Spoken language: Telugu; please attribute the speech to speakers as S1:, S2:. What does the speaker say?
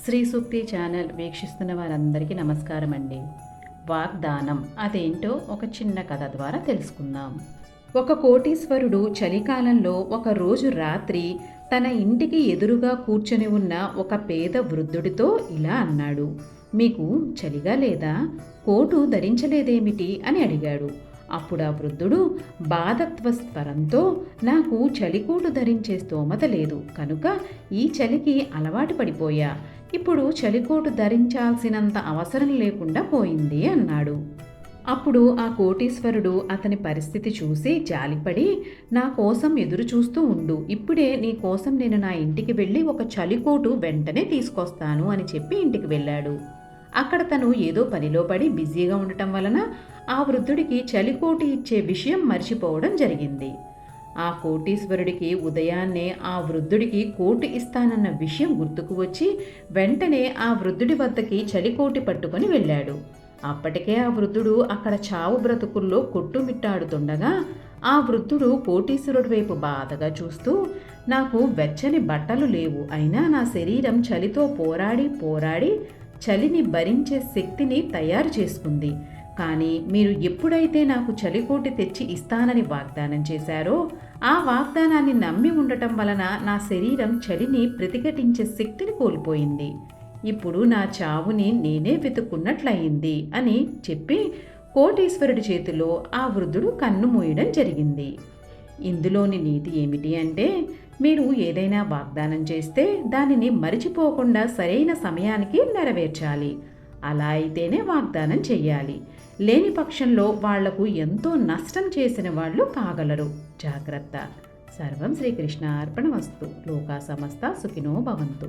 S1: శ్రీ సూక్తి ఛానల్ వీక్షిస్తున్న వారందరికీ నమస్కారం అండి. వాగ్దానం అదేంటో ఒక చిన్న కథ ద్వారా తెలుసుకుందాం. ఒక కోటీశ్వరుడు చలికాలంలో ఒక రోజు రాత్రి తన ఇంటికి ఎదురుగా కూర్చొని ఉన్న ఒక పేద వృద్ధుడితో ఇలా అన్నాడు. మీకు చలిగా లేదా? కోటు ధరించలేదేమిటి అని అడిగాడు. అప్పుడు ఆ వృద్ధుడు బాధత్వ స్వరంతో, నాకు చలికోటు ధరించే స్తోమత లేదు కనుక ఈ చలికి అలవాటు పడిపోయా. ఇప్పుడు చలికోటు ధరించాల్సినంత అవసరం లేకుండా పోయింది అన్నాడు. అప్పుడు ఆ కోటీశ్వరుడు అతని పరిస్థితి చూసి జాలిపడి, నా కోసం ఎదురు చూస్తూ ఉండు, ఇప్పుడే నీ కోసం నేను నా ఇంటికి వెళ్ళి ఒక చలికోటు వెంటనే తీసుకొస్తాను అని చెప్పి ఇంటికి వెళ్ళాడు. అక్కడ తను ఏదో పనిలో పడి బిజీగా ఉండటం వలన ఆ వృద్ధుడికి చలికోటు ఇచ్చే విషయం మర్చిపోవడం జరిగింది. ఆ కోటీశ్వరుడికి ఉదయాన్నే ఆ వృద్ధుడికి కోటు ఇస్తానన్న విషయం గుర్తుకు వచ్చి వెంటనే ఆ వృద్ధుడి వద్దకి చలికోటి పట్టుకొని వెళ్ళాడు. అప్పటికే ఆ వృద్ధుడు అక్కడ చావు బ్రతుకుల్లో కొట్టుమిట్టాడుతుండగా ఆ వృద్ధుడు కోటీశ్వరుడి వైపు బాధగా చూస్తూ, నాకు వెచ్చని బట్టలు లేవు, అయినా నా శరీరం చలితో పోరాడి పోరాడి చలిని భరించే శక్తిని తయారు చేసుకుంది. కానీ మీరు ఎప్పుడైతే నాకు చలికోటి తెచ్చి ఇస్తానని వాగ్దానం చేశారో ఆ వాగ్దానాన్ని నమ్మి ఉండటం వలన నా శరీరం చలిని ప్రతిఘటించే శక్తిని కోల్పోయింది. ఇప్పుడు నా చావుని నేనే వెతుక్కున్నట్లయింది అని చెప్పి కోటీశ్వరుడి చేతిలో ఆ వృద్ధుడు కన్ను మూయడం జరిగింది. ఇందులోని నీతి ఏమిటి అంటే, మీరు ఏదైనా వాగ్దానం చేస్తే దానిని మరిచిపోకుండా సరైన సమయానికి నెరవేర్చాలి. అలా అయితేనే వాగ్దానం చెయ్యాలి. లేని పక్షంలో వాళ్లకు ఎంతో నష్టం చేసిన వాళ్ళు కాగలరు. జాగ్రత్త. సర్వం శ్రీకృష్ణ అర్పణమస్తు. లోకా సమస్త సుఖినో భవంతు.